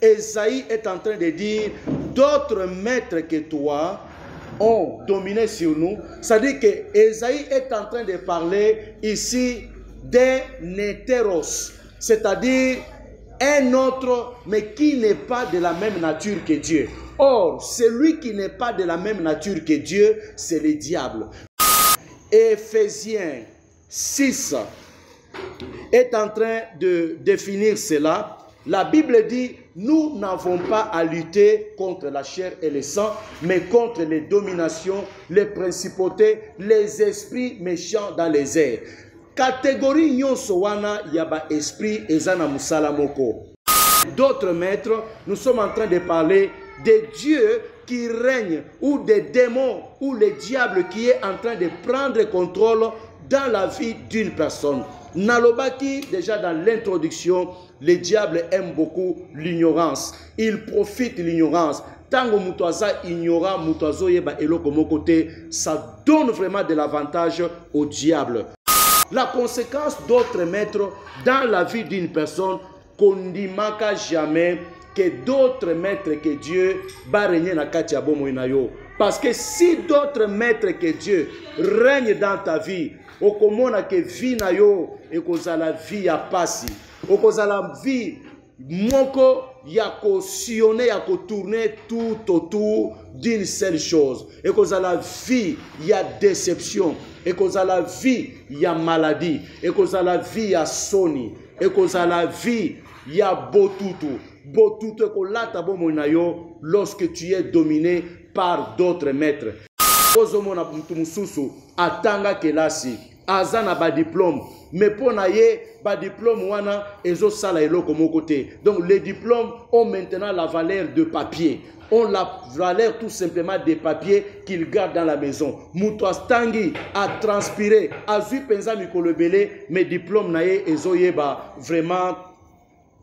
Ésaïe est en train de dire, d'autres maîtres que toi ont dominé sur nous. C'est-à-dire que Ésaïe est en train de parler ici d'un hétéros, c'est-à-dire un autre, mais qui n'est pas de la même nature que Dieu. Or, celui qui n'est pas de la même nature que Dieu, c'est le diable. Éphésiens 6 est en train de définir cela. La Bible dit, nous n'avons pas à lutter contre la chair et le sang, mais contre les dominations, les principautés, les esprits méchants dans les airs. Catégorie nyonso wana yaba esprit ezana musala moko. D'autres maîtres, nous sommes en train de parler de Dieu qui règne, ou des démons, ou le diable qui est en train de prendre contrôle dans la vie d'une personne. Nalobaki, déjà dans l'introduction, le diable aime beaucoup l'ignorance. Il profite de l'ignorance. Tango mutoaza ignora, mutoazo yeba eloko mokote, ça donne vraiment de l'avantage au diable. La conséquence d'autres maîtres dans la vie d'une personne, qu'on ne manque jamais que d'autres maîtres que Dieu va régner na kati ya bomoi na yo. Parce que si d'autres maîtres que Dieu règnent dans ta vie, okomona ke vie na yo ekozala vie ya pasi, okozala vie moko ya ko sillonner, ya ko tourner tout autour d'une seule chose, ekozala vie ya déception, ekozala vie ya maladie, ekozala vie ya soni, ekozala vie ya botutu. Botutu ekolata bomoi na yo lorsque tu es dominé par d'autres maîtres. Ozomona mutu mususu atanga kelasi azana ba diplôme, mais pour na ye ba diplôme wana ezo sala eloko moko te. Donc les diplômes ont maintenant la valeur de papier, ont la valeur tout simplement des papiers qu'ils gardent dans la maison. Mutu astangi a transpiré, a zui penza mikolo belé, mais diplôme na ye ezo yeba vraiment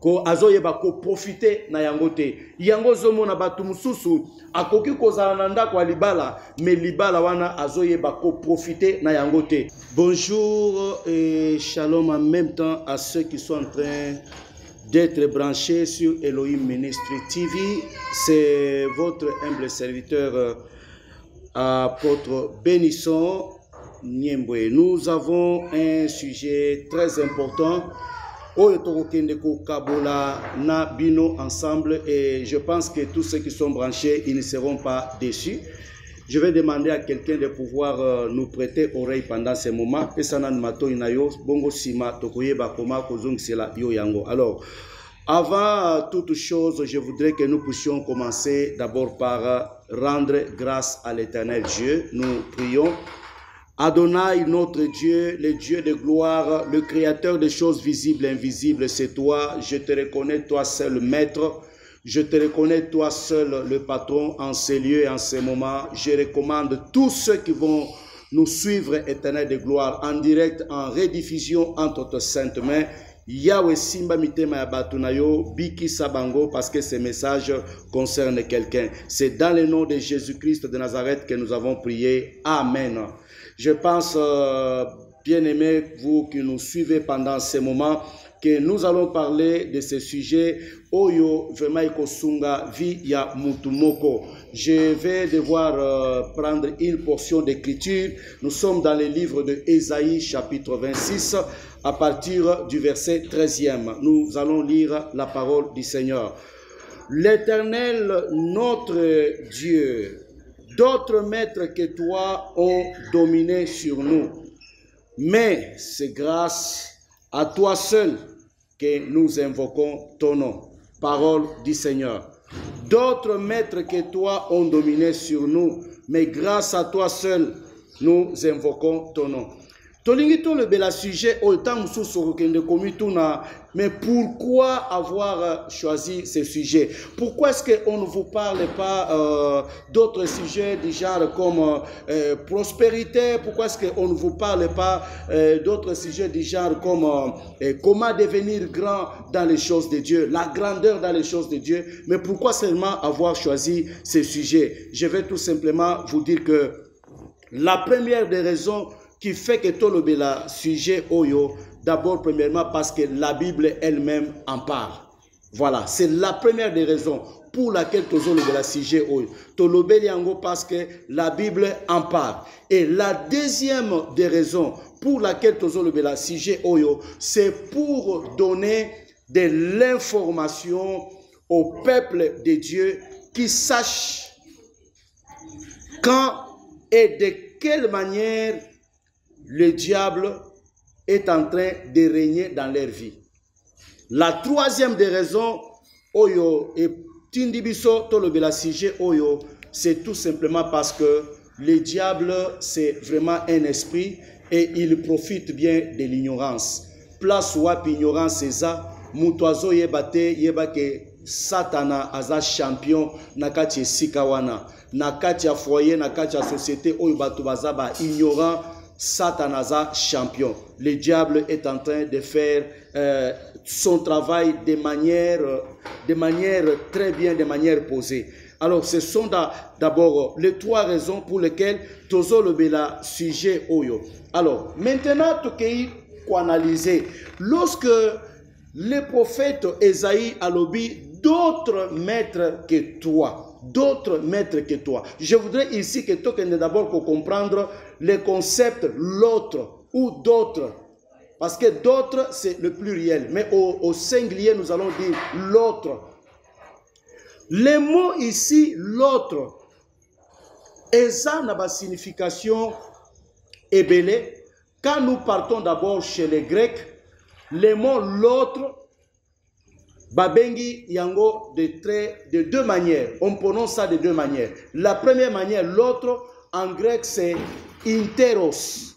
ko azoyeba ko profiter na yango te. Yango zomo na batu mususu akoki kozala na ndako ya libala, mais libala wana azoyeba ko profiter na yango te. Bonjour et shalom en même temps à ceux qui sont en train d'être branchés sur Elohim Ministry TV. C'est votre humble serviteur apôtre Bénisson Niembwe. Nous avons un sujet très important na bino ensemble, et je pense que tous ceux qui sont branchés, ils ne seront pas déçus. Je vais demander à quelqu'un de pouvoir nous prêter oreille pendant ce moment. Alors, avant toute chose, je voudrais que nous puissions commencer d'abord par rendre grâce à l'Éternel Dieu. Nous prions. Adonai, notre Dieu, le Dieu de gloire, le créateur des choses visibles et invisibles, c'est toi. Je te reconnais, toi seul maître. Je te reconnais, toi seul le patron en ces lieux et en ces moments. Je recommande tous ceux qui vont nous suivre, Éternel de gloire, en direct, en rediffusion entre tes saintes mains. Yahweh Simba Mitema Yabatunayo, Biki Sabango, parce que ces messages concernent quelqu'un. C'est dans le nom de Jésus-Christ de Nazareth que nous avons prié. Amen. Je pense, bien-aimés, vous qui nous suivez pendant ces moments, que nous allons parler de ce sujet. Oyo Vemaiko Sunga via Mutumoko. Je vais devoir prendre une portion d'écriture. Nous sommes dans le livre de Ésaïe, chapitre 26, à partir du verset 13e. Nous allons lire la parole du Seigneur. L'Éternel, notre Dieu, d'autres maîtres que toi ont dominé sur nous. Mais c'est grâce à toi seul que nous invoquons ton nom. Parole du Seigneur. D'autres maîtres que toi ont dominé sur nous. Mais grâce à toi seul, nous invoquons ton nom. Tolingito le bel sujet autant mais pourquoi avoir choisi ce sujet? Pourquoi est-ce qu'on ne vous parle pas d'autres sujets du genre comme prospérité? Pourquoi est-ce qu'on ne vous parle pas d'autres sujets du genre comme comment devenir grand dans les choses de Dieu, la grandeur dans les choses de Dieu? Mais pourquoi seulement avoir choisi ce sujet? Je vais tout simplement vous dire que la première des raisons qui fait que tout le sujet oyo, d'abord premièrement parce que la Bible elle-même en parle. Voilà, c'est la première des raisons pour laquelle tozolo de la sujet oyo. Tolobeli yango parce que la Bible en parle. Et la deuxième des raisons pour laquelle tozolo de la sujet oyo, c'est pour donner de l'information au peuple de Dieu qui sache quand et de quelle manière le diable est en train de régner dans leur vie. La troisième des raisons, oyo et tindibiso tolobela sujet oyo, c'est tout simplement parce que le diable c'est vraiment un esprit et il profite bien de l'ignorance. Place wap ignorance eza, mutoazo yebate yebake Satana aza champion nakati esika wana, nakati ya foyer, nakati ya société oyo bato baza ba ignorant. Satan aza champion. Le diable est en train de faire son travail de manière très bien, de manière posée. Alors, ce sont d'abord les trois raisons pour lesquelles tozo lobela sujet oyo. Alors, maintenant, tokei ko analyser. Lorsque le prophète Esaïe a lobby d'autres maîtres que toi. D'autres maîtres que toi. Je voudrais ici que toi, d'abord pour comprendre le concept l'autre ou d'autres. Parce que d'autres, c'est le pluriel. Mais au singulier, nous allons dire l'autre. Le mot ici, l'autre, ça n'a pas signification ébélée. Quand nous partons d'abord chez les Grecs, le mot l'autre, Babengi yango de deux manières. On prononce ça de deux manières. La première manière, l'autre, en grec, c'est interos.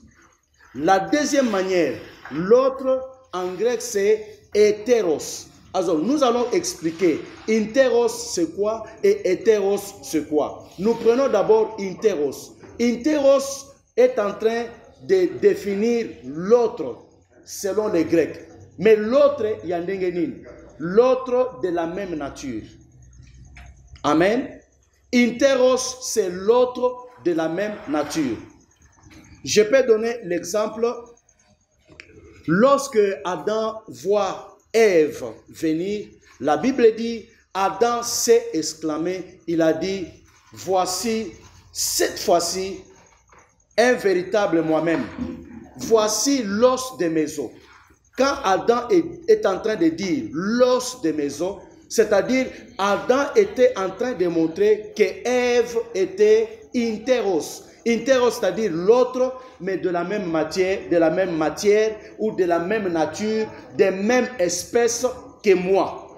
La deuxième manière, l'autre, en grec, c'est hétéros. Alors, nous allons expliquer interos, c'est quoi, et hétéros, c'est quoi. Nous prenons d'abord interos. Interos est en train de définir l'autre, selon les Grecs. Mais l'autre, yandengenin. L'autre de la même nature. Amen. Interos, c'est l'autre de la même nature. Je peux donner l'exemple. Lorsque Adam voit Ève venir, la Bible dit, Adam s'est exclamé, il a dit, voici, cette fois-ci, un véritable moi-même. Voici l'os de mes os. Quand Adam est en train de dire l'os de mes os, c'est-à-dire Adam était en train de montrer que Ève était interos. Interos, c'est-à-dire l'autre, mais de la même matière ou de la même nature, des mêmes espèces que moi.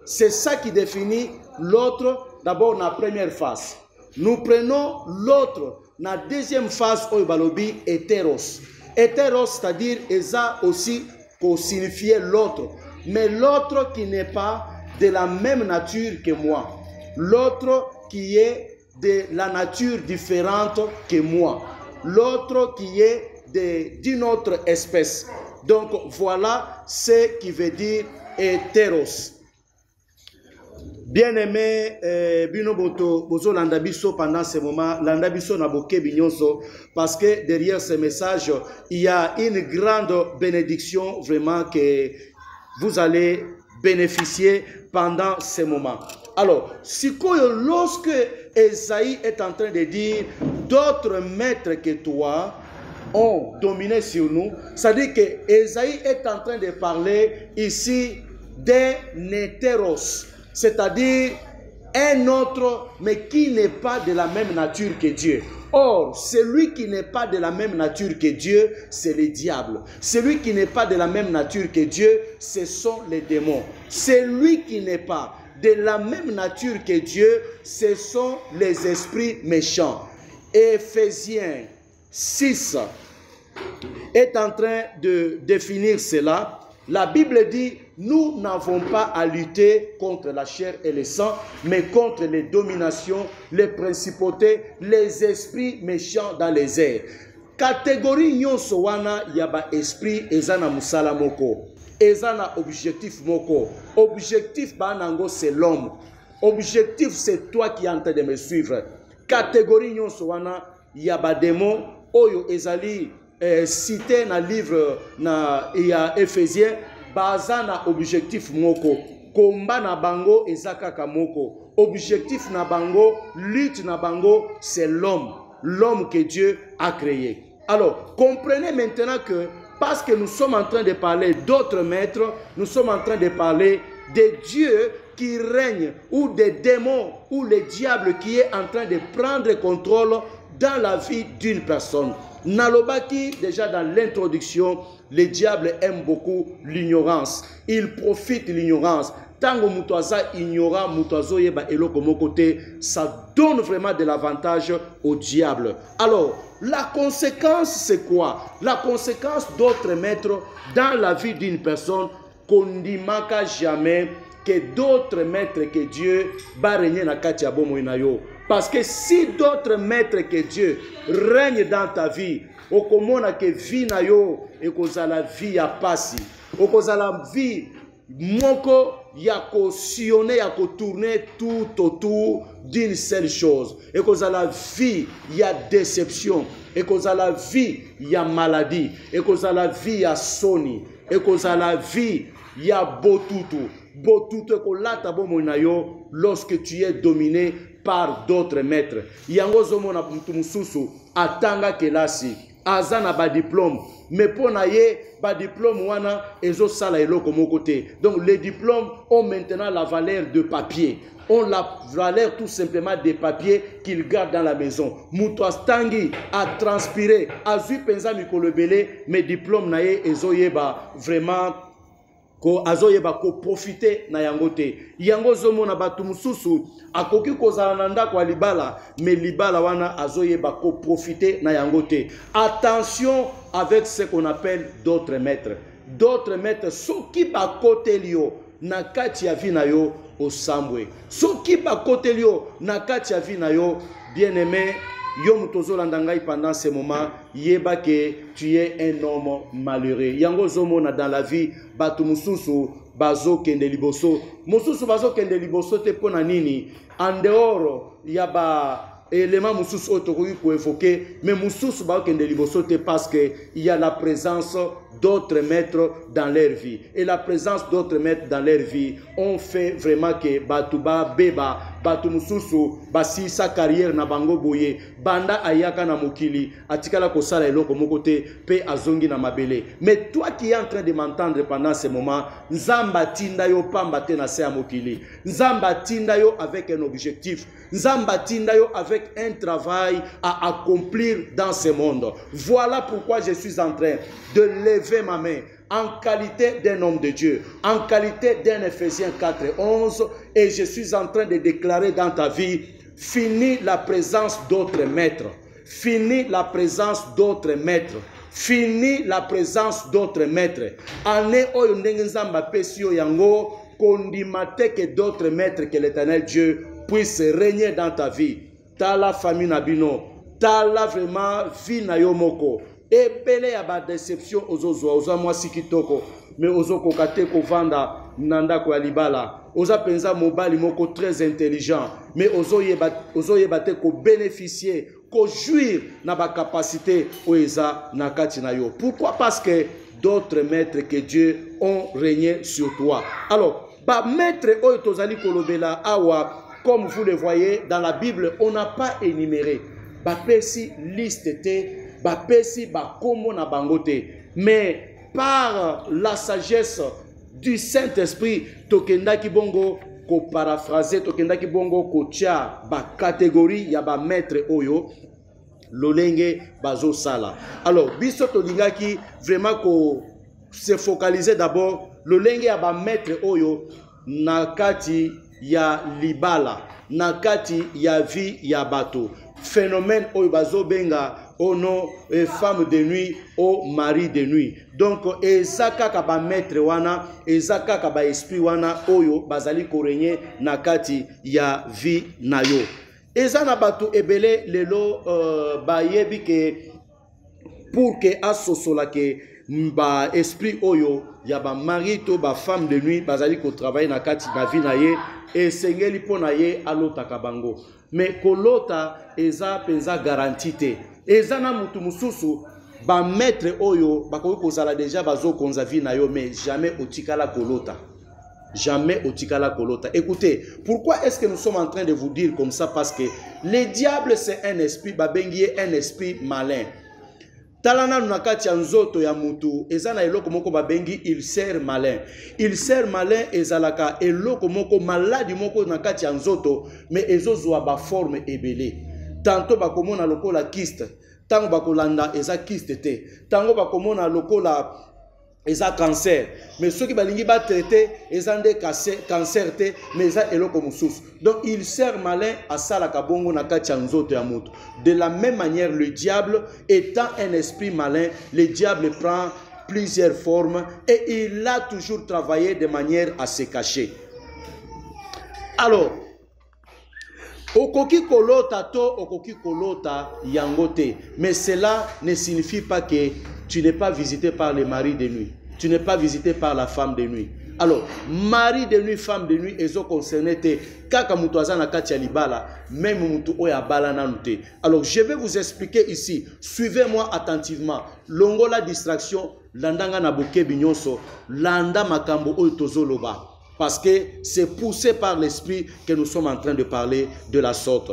C'est ça qui définit l'autre d'abord dans la première phase. Nous prenons l'autre dans la deuxième phase, oibalobi, hétéros. Hétéros, c'est-à-dire, eza aussi qu'on signifiait l'autre, mais l'autre qui n'est pas de la même nature que moi, l'autre qui est de la nature différente que moi, l'autre qui est d'une autre espèce. Donc voilà ce qui veut dire hétéros. Bien-aimé, bino bozo landabiso pendant ce moment, landabiso na boke binyonso, parce que derrière ce message, il y a une grande bénédiction vraiment que vous allez bénéficier pendant ce moment. Alors, lorsque Esaïe est en train de dire d'autres maîtres que toi ont dominé sur nous, ça dit que Esaïe est en train de parler ici d'un hétéros. C'est-à-dire un autre, mais qui n'est pas de la même nature que Dieu. Or, celui qui n'est pas de la même nature que Dieu, c'est le diable. Celui qui n'est pas de la même nature que Dieu, ce sont les démons. Celui qui n'est pas de la même nature que Dieu, ce sont les esprits méchants. Éphésiens 6 est en train de définir cela. La Bible dit, nous n'avons pas à lutter contre la chair et le sang, mais contre les dominations, les principautés, les esprits méchants dans les airs. Catégorie nyonso wana yaba esprit ezana musala moko. Ezana objectif moko. Objectif banango c'est l'homme. Objectif c'est toi qui es en train de me suivre. Catégorie nyonso wana yaba démon oyo ezali cité dans le livre na Éphésiens, baza na objectif moko. Combat na bango ezaka kamoko. Objectif na bango, lutte na bango, c'est l'homme. L'homme que Dieu a créé. Alors, comprenez maintenant que parce que nous sommes en train de parler d'autres maîtres, nous sommes en train de parler des dieux qui règnent ou des démons ou les diables qui est en train de prendre contrôle dans la vie d'une personne. Nalobaki, déjà dans l'introduction, les diables aiment beaucoup l'ignorance. Ils profitent de l'ignorance. Tango mutoaza ignorant, mutoazo yeba eloko mokote, ça donne vraiment de l'avantage au diable. Alors, la conséquence c'est quoi? La conséquence d'autres maîtres dans la vie d'une personne, qu'on ne manque jamais que d'autres maîtres que Dieu va régner na kati ya bomo inayo. Parce que si d'autres maîtres que Dieu règnent dans ta vie, okomona que vie na yo ekozala vie ya pasi, okozala vie moko ya ko sillonner, ya ko tourner tout autour d'une seule chose, ekozala vie ya déception, ekozala vie ya maladie, ekozala vie ya soni, ekozala vie ya botutu. Botutu kolata bomo na yo lorsque tu es dominé par d'autres maîtres. Yango zomo na mutu mususu atanga kelasi azana ba diplôme, mais pour na ye ba diplôme wana ezo sala eloko moko te. Donc les diplômes ont maintenant la valeur de papier, ont la valeur tout simplement des papiers qu'ils gardent dans la maison. Mutu astangi a transpiré, a zui penza mikolo belé, mais diplôme na ye ezo yeba vraiment ko azoyeba ko profiter na yangote. Yango zomo na batu mususu akoki kozala na ndako libala, mais libala wana azoyeba ko profiter na yangote. Attention avec ce qu'on appelle d'autres maîtres. D'autres maîtres soki ba kote lio na kati ya vi na yo osambwe. Soki ba kote lio na kati ya vi na yo, bien-aimé, yo mutozo landangai pendant ce moment, yeba que tu es un homme malheureux. Yango zomo na dans la vie, batu mususu bazo kende liboso. Mususu bazo kende liboso te pona nini? En dehors yaba élément mususu otokoki ko évoquer, mais mususu bazo kende liboso te parce que il y a la présence d'autres maîtres dans leur vie. Et la présence d'autres maîtres dans leur vie ont fait vraiment que Batouba, Beba, Batumususu, Basi, sa carrière na bango boye, Banda ayaka na mokili, atikala kosala eloko mokote, pe azongi na mabele. Mais toi qui es en train de m'entendre pendant ce moment, Nzamba tinda yo pamba te na se ya mokili. Nzamba tinda yo avec un objectif. Nzamba tinda yo avec un travail à accomplir dans ce monde. Voilà pourquoi je suis en train de lever ma main en qualité d'un homme de Dieu, en qualité d'un Éphésiens 4:11, et je suis en train de déclarer dans ta vie, fini la présence d'autres maîtres, fini la présence d'autres maîtres, fini la présence d'autres maîtres. Ane oyo ndenge nzamba pesi yo yango, kondimate que d'autres maîtres que l'Éternel Dieu puisse régner dans ta vie. Tala famille nabino, tala vraiment vie na yo moko. Epele ya ba déception ozozwa oza mwasi kitoko, mais ozoko kate ko vanda nanda ko libala, oza penza mobali moko très intelligent, mais ozoyeba te ko bénéficier, ko jouir na ba capacité oeza na kati na yo. Pourquoi? Parce que d'autres maîtres que Dieu ont régné sur toi. Alors, ba maître oyo tozali kolobela awa, comme vous le voyez dans la Bible, on n'a pas énuméré. Ba pesi liste te, ba pesi ba komo na bangote, mais par la sagesse du Saint-Esprit, tokenda ki bongo ko paraphraser, tokenda ki bongo ko tia ba catégorie ya ba maître oyo lolenge bazo sala. Alors biso tolinga ki vraiment ko se focaliser d'abord lolenge ya ba maître oyo na kati ya libala, na kati ya vie ya bato. Phénomène oyo bazo benga ono femme de nuit au mari de nuit. Donc ezaka ka ba maître wana, ezaka ka ba esprit wana oyo bazali korenye na kati ya vie na yo. Eza na bato ebele lelo ba yebi ke pour que asosola ke ba esprit oyo ya ba mari to ba femme de nuit bazali ko travailler na kati na vie na ye, esengeli pona ye alota kabango. Mais kolota eza penza garantite. Eza na mutu mususu ba maître oyo bakoki kozala déjà bazo konza vie na yo, mais jamais otikala kolota. Jamais otikala kolota. Écoutez, pourquoi est-ce que nous sommes en train de vous dire comme ça? Parce que le diable c'est un esprit, babengi un esprit malin. Talana nakati ya nzoto ya mutu ezana eloko moko babengi il sert malin. Il sert malin ezalaka eloko moko maladi moko nakati ya nzoto mais ezozwa ba forme ebele. Tanto bakomona lokola kyste, tango bakolanda eza kyste te. Tango bakomona lokola eza cancer, mais ceux qui balingi ba traiter eza nde cancer te mais eza eloko mususu. Donc il sert malin à salaka bongo na kati ya nzoto ya mutu. De la même manière, le diable étant un esprit malin, le diable prend plusieurs formes et il a toujours travaillé de manière à se cacher. Alors, okoki kolota to okoki kolota yangote, mais cela ne signifie pas que tu n'es pas visité par le mari de nuit. Tu n'es pas visité par la femme de nuit. Alors, mari de nuit, femme de nuit, ils ont concerné te kaka mutu azana kati ya libala, même mutu oya bala nanute. Alors, je vais vous expliquer ici. Suivez-moi attentivement. Longo la distraction, landanga na boke binyonso, landa makambo oyo tozoloba. Parce que c'est poussé par l'esprit que nous sommes en train de parler de la sorte.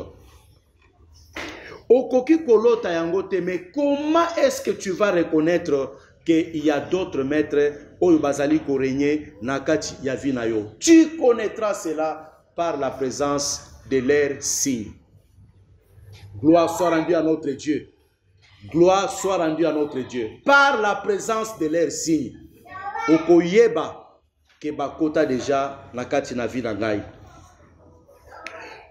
Okoki kolota yangote, mais comment est-ce que tu vas reconnaître qu'il y a d'autres maîtres oyo bazali ko régner na kati ya vi na yo? Tu connaîtras cela par la présence de leurs signes. Gloire soit rendue à notre Dieu. Gloire soit rendue à notre Dieu. Par la présence de leurs signes. Okoyeba ke bakota déjà na kati na vi na ngai.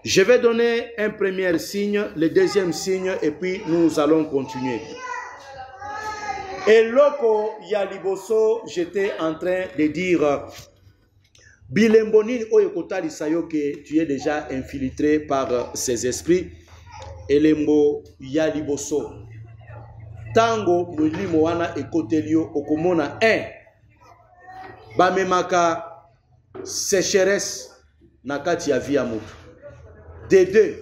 Je vais donner un premier signe, le deuxième signe, et puis nous allons continuer. Et loko ya liboso, j'étais en train de dire, bilembonini oyo kotali sayo que tu es déjà infiltré par ces esprits. Et lembo ya liboso, tango mulimo wana ekotelio okomona bamemaka sécheresse na kati ya via mutu. De deux,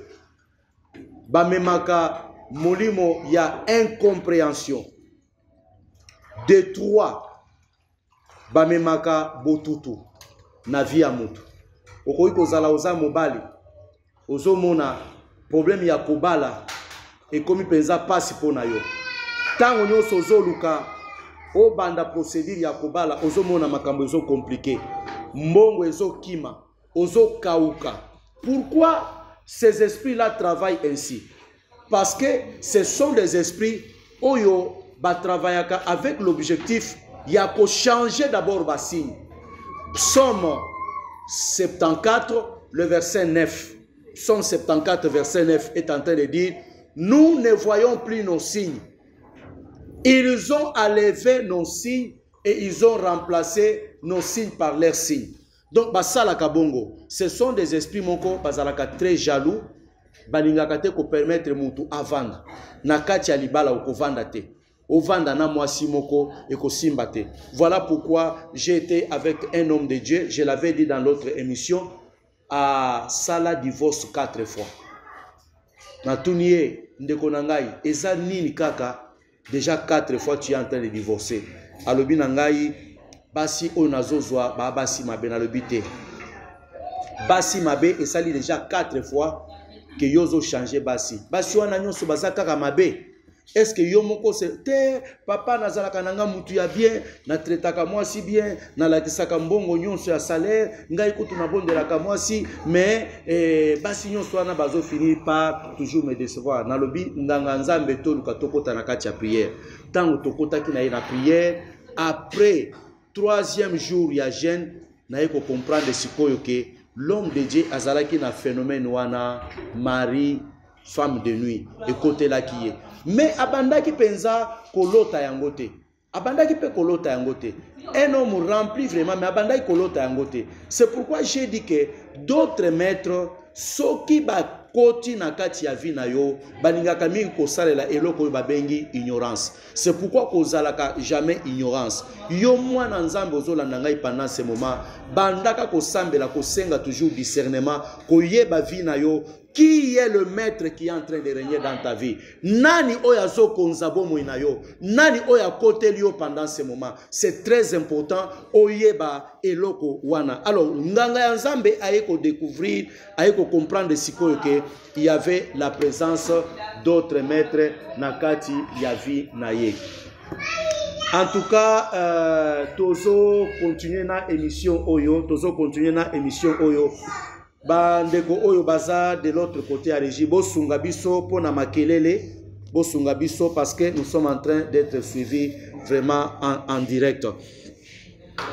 bamemaka molimo ya incompréhension. De trois, bamemaka botutu na via mutu. Okoki kozala oza mobali, ozomona problème ya kobala ekomi penza pasi pona yo. Tango nyonso ozoluka obanda procédure ya kobala ozomona makambo ezo compliqué. Mbongo ezo kima, ozo kauka. Pourquoi ces esprits-là travaillent ainsi? Parce que ce sont des esprits oyo ba travaillaka avec l'objectif ya ko changer d'abord ba signe. Psaume 74, le verset 9. Psaume 74, verset 9 est en train de dire: nous ne voyons plus nos signes. Ils ont enlevé nos signes et ils ont remplacé nos signes par leurs signes. Donc, basala kabongo, ce sont des esprits moko bazalaka très jaloux, balingaka te ko permettre mutu avanda. Na kati ya libala okovanda te. Ovanda na mwasi moko ekosimba te. Voilà pourquoi j'ai été avec un homme de Dieu, je l'avais dit dans l'autre émission, à Sala divorce 4 fois. Na tunie ndeko nangai, eza nini kaka, déjà 4 fois tu es en train de divorcer. Alobi nangai, basi onazozwa ba basi mabe na lobité. Basi mabe esali déjà 4 fois que yozo changer basi. Basi wana nyonso bazaka ka mabe. Est-ce que yo moko c'est te papa nazalaka nanga mutu ya bien, na traitaka moi si bien, na lakisaka mbongo nyonso ya salaire, ngai kutu na bondelaka moi si, mais basi nyonso wana bazo finir par toujours me décevoir. Na lobi nganga nzambe to luka tokota na kati ya prière. Tango tokota ki na ye na prière, après 3e jour ya jeûne, na ye ko comprendre sikoyo ke l'homme de Dieu azalaki na phénomène wana mari femme de nuit et côté là qui est. Mais abandaki penza kolota yangote. Abandaki pe kolota yangote. Un homme rempli vraiment, mais abandaki kolota yangote. C'est pourquoi j'ai dit que d'autres maîtres, soki ba koti na kati ya vi na yo, balingaka mingi kosalela eloko babengi ignorance. C'est pourquoi kozalaka jamais ignorance. Yo mwana nzambe ozolanda ngai pendant ce moment, bandaka kosambela kosenga toujours discernement, koyeba vi na yo, Qui est le maître qui est en train de régner dans ta vie? Nani oyazo konzabo moinayo? Nani oya kote liyo pendant ce moment? C'est très important. Oyeba eloko wana. Alors, nganga ya Nzambe ayeko découvrir, ayeko comprendre sikoyo que il y avait la présence d'autres maîtres nakati yavi naye. En tout cas, tozo continuer na émission Oyo, tozo continuer na émission Oyo. Bandeko Oyo baza de l'autre côté à régie, bosunga biso pona makelele, bosunga biso parce que nous sommes en train d'être suivis vraiment en direct.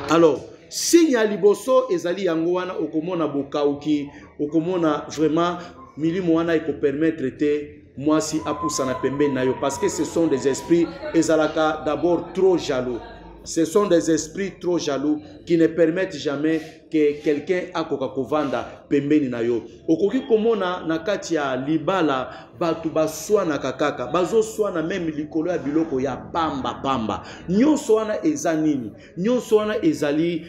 Alors, signe ya liboso ezali yango wana okomona bokauki, okomona vraiment milimo wana eko permettre te moi si apusana pembeni na yo parce que ce sont des esprits ezalaka d'abord trop jaloux. Ce sont des esprits trop jaloux qui ne permettent jamais que quelqu'un akoka kovanda pembeni na yo. Okoki komona na kati ya libala batu baswana kakaka, bazo swana même likolo ya biloko ya pamba. Nyonso wana eza nini? Nyonso wana ezali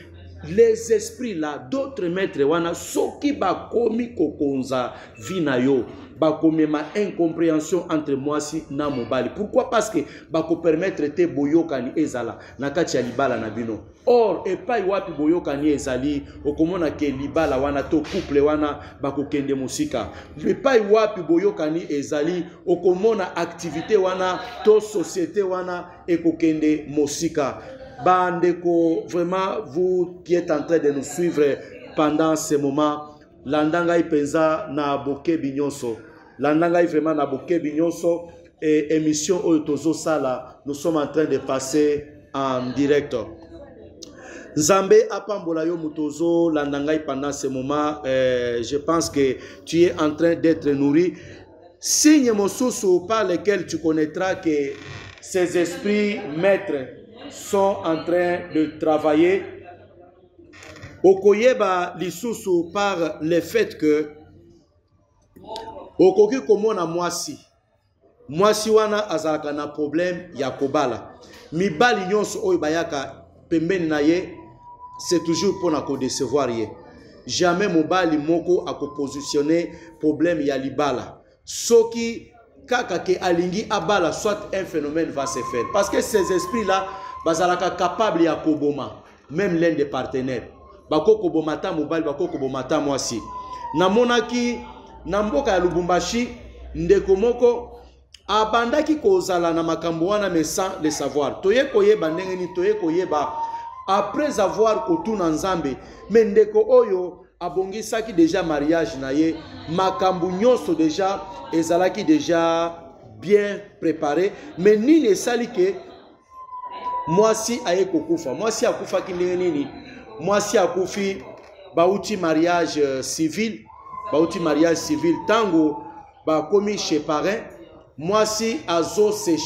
les esprits là, d'autres maîtres wana soki bakomi kokonza vina yo. Bakomi ma incompréhension entre moi si na mobali. Pourquoi? Parce que bako permettre te boyokani ezala na kati ya libala na bino. Or epai wapi boyokani ezali okomona ke libala wana to couple wana bako kende musika. Epai wapi boyokani ezali okomona activité wana to société wana ekokende musika. Bandeko, vraiment vous qui êtes en train de nous suivre pendant ce moment, Landangai penza na boke binyonso. Landangai vraiment na boke binyonso. Et émission Oyotozo Sala, nous sommes en train de passer en direct. Nzambe apambola yo mutozo Landangai pendant ce moment. Je pense que tu es en train d'être nourri. Signe mosusu par lesquels tu connaîtras que ces esprits maîtres sont en train de travailler. Okoyeba lisusu par le fait que okoki komona mwasi wana azalaka na problème ya kobala. Mibali nyonso oyo bayaka pembeni na ye, c'est toujours pour na ko décevoir ye. Jamais mobali moko a positionner problème ya libala. Soki kaka ke alingi abala, soit un phénomène va se faire. Parce que ces esprits-là, bazalaka capable ya koboma, même l'un des partenaires. Bako kobomata mobile, bako kobomata mwasi. Namonaki, namboka ya Lubumbashi, ndeko moko, abandaki kozala na makambo wana mais sans le savoir. Toye koyeba ndengeni, toye koyeba, après avoir kotuna Nzambe, mais ndeko oyo, abongisaki déjà mariage na ye, makambu nyonso déjà, ezalaki déjà bien préparé, mais nini esali ke mwasi aye kokufa. Mwasi akufa ki ndenge nini? Mwasi akufi bauti mariage civil, tango bakomi chez parrain, mwasi azo se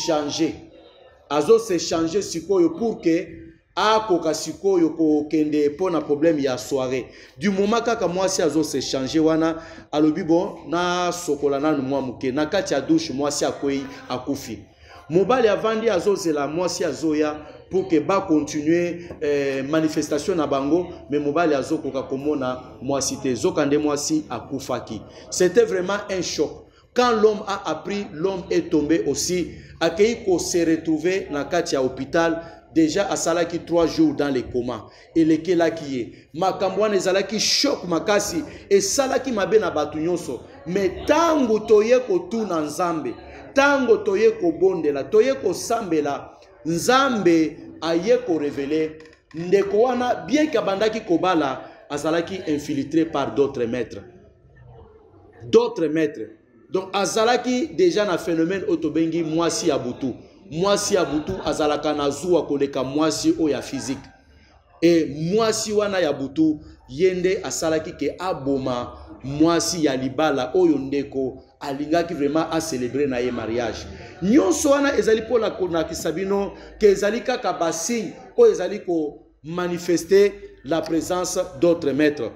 changer sikoyo pour que akoka sikoyo ko kende pona problème ya soirée. Du moment kaka mwasi azo se changer wana alobi bon na sokola nanu mwa muke na kati ya douche mwasi akoyi akufi. Mobali avandi azo zela mwasi azoya pour que ba continuer manifestation na bango, mais mobali azo koka komona mwasi te zokande mwasi akufaki. C'était vraiment un choc. Quand l'homme a appris, l'homme est tombé aussi. Accueilli qu'on s'est retrouvé dans le hôpital. Déjà à salaki 3 jours dans les comas et les kelaki est makambwa nezalaki choc makasi et salaki mabe na batu nyonso mais tango toye ko tuna Nzambe tango toye ko bondela toye ko sambela Nzambe aye ko révéler ndeko wana bien kabandaki kobala azalaki infiltré par d'autres maîtres donc azalaki déjà na phénomène otobengi mwasi abutu. Mwasi abutu azalaka na zuwa koleka mwasi oya physique. Et mwasi wana ya butu yende asalaki ke aboma mwasi ya libala oyo ndeko alingaki vraiment a célébrer na ye mariage. Nyonso wana ezali pola kona kisabino ke ezali kaka basigne oyo ezali ko manifester la présence d'autres maîtres.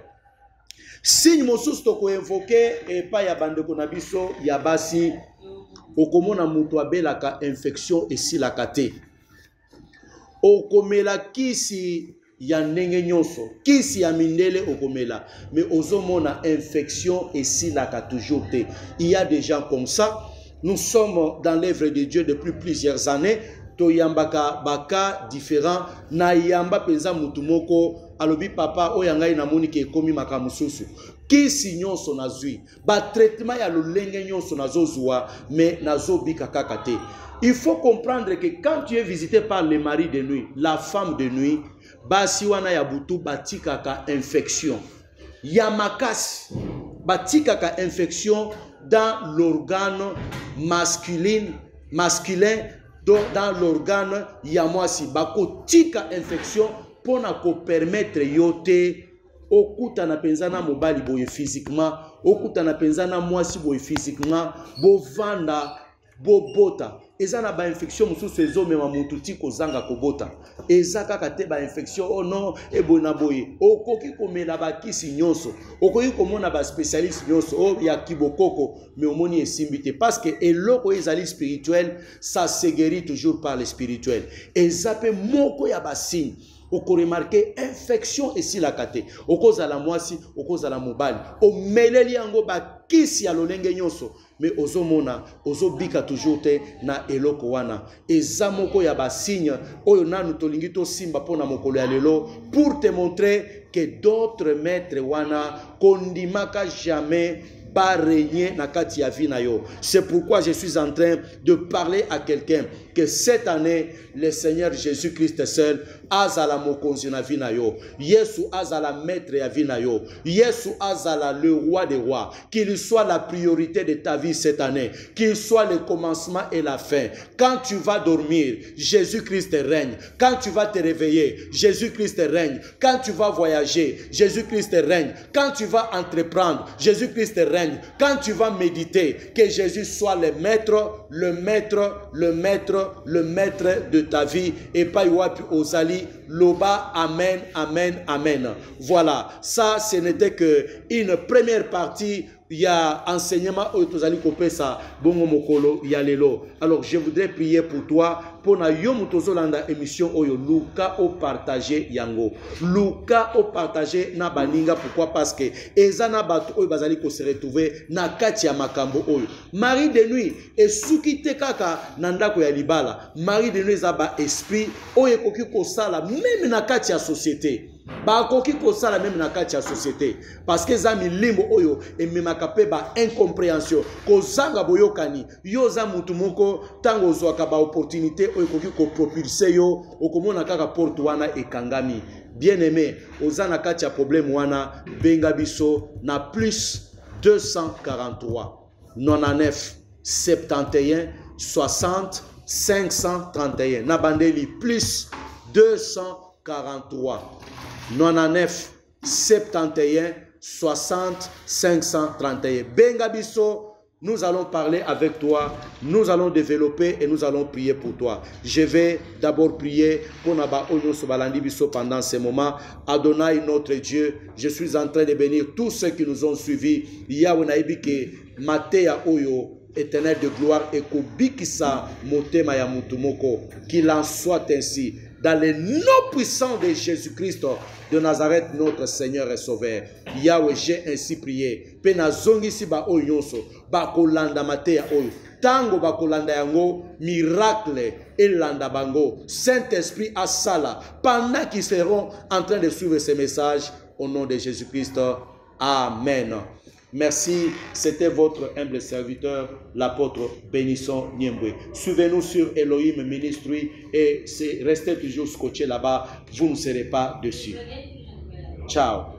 Signe mosusu to ko invoquer et pa ya bandeko na biso ya basi okomona mutu abelaka infection esi la kate. Okomela kisi ya ndenge nyonso kisi ya mindele okomela mais ozomona infection esilaka toujours te. Il y a des gens comme ça. Nous sommes dans l'œuvre de Dieu depuis plusieurs années. Toyambaka baka différent na yamba penza mutu moko alobi papa oyangai na moni ke komi makamususu kisi nyonso nazui ba traitement ya lolenge nyonso nazozwa mais nazobika kaka te. Il faut comprendre que quand tu es visité par le mari de nuit, la femme de nuit, basi wana ya butu batikaka infection ya makasi batikaka infection dans l'organe masculin dans l'organe yamwasi bako tika infection pona ko permettre yote okuta na penzana mobali boye physiquement okuta na penzana mwasi boye physiquement bovanda bobota ezana ba infection mususu ezomema mutu tiko zanga kobota ezaka kate ba infection oh non ebona boye okoki komela ba kisi nyonso okoki komona ba spécialiste nyonso oh ya kibokoko mais omoni esimbite parce que eloko ezali spirituel ça se guérit toujours par le spirituel ezape moko ya ba signe oko remarquer infection esilaka te okozala mwasi okozala mobali omeleli yango ba kisi ya lolenge nyonso mais ozomona ozobika toujours te na eloko wana eza moko ya basigne oyo nanu tolingi tosimba mpona mokolo ya lelo pour te montrer que d'autres maîtres wana kondimaka jamais pas régner na kati ya vie na yo. C'est pourquoi je suis en train de parler à quelqu'un que cette année le Seigneur Jésus-Christ seul azala mokonzi na vie na yo. Yesu azala maître ya vie na yo. Yesu azala le roi des rois. Qu'il soit la priorité de ta vie cette année. Qu'il soit le commencement et la fin. Quand tu vas dormir, Jésus-Christ règne. Quand tu vas te réveiller, Jésus-Christ règne. Quand tu vas voyager, Jésus-Christ règne. Quand tu vas entreprendre, Jésus-Christ règne. Quand tu vas méditer, que Jésus soit le maître, le maître, le maître, le maître de ta vie. Et pas Iwapi Ozali, Loba, Amen, Amen, Amen. Voilà, ça ce n'était que une première partie. Il y a enseignement Otozali Kopesa, Bongo Mokolo, Yalelo. Alors je voudrais prier pour toi. Pour na yomu tozolanda émission oyo Luka o partager yango. Luka o partager na baninga pourquoi parce que ezana batu oyo bazali ko se retrouver na kati ya makambo oyo. Marie de nuit et sukite kaka na ndako ya libala. Marie de nuit za ba esprit oyo koki ko sala même na kati ya société. Ba koki ko sala même na kati ya société parce que za milimbo oyo ememaka pe ba incompréhension ko zanga boyokani yo za mutu moko tango zwaka ba opportunité oyo koki ko propulser yo okomona kaka porte wana ekangami. Bien aimé ozana kati ya problème wana benga biso na plus 243 99 71 60 531 na bandeli plus 243 99 71 60 531. Bengabiso, nous allons parler avec toi, nous allons développer et nous allons prier pour toi. Je vais d'abord prier pour Naba Onyo Sobalandi Biso pendant ce moment. Adonai notre Dieu, je suis en train de bénir tous ceux qui nous ont suivis. Yahweh Naibike, Matea Oyo, éternel de gloire, et Kobikisa Motema ya Mutumoko, qu'il en soit ainsi. Dans le nom puissant de Jésus-Christ de Nazareth, notre Seigneur et Sauveur. Yahweh, j'ai ainsi prié. Pena zongi si ba oyonso, ba kolanda matea oyo. Tango ba kolanda yango, miracle et landa bango. Saint-Esprit à sala, pendant qu'ils seront en train de suivre ces messages, au nom de Jésus-Christ. Amen. Merci, c'était votre humble serviteur, l'apôtre Bénisson Niembwe. Suivez-nous sur Elohim Ministry et restez toujours scotché là-bas, vous ne serez pas dessus. Ciao.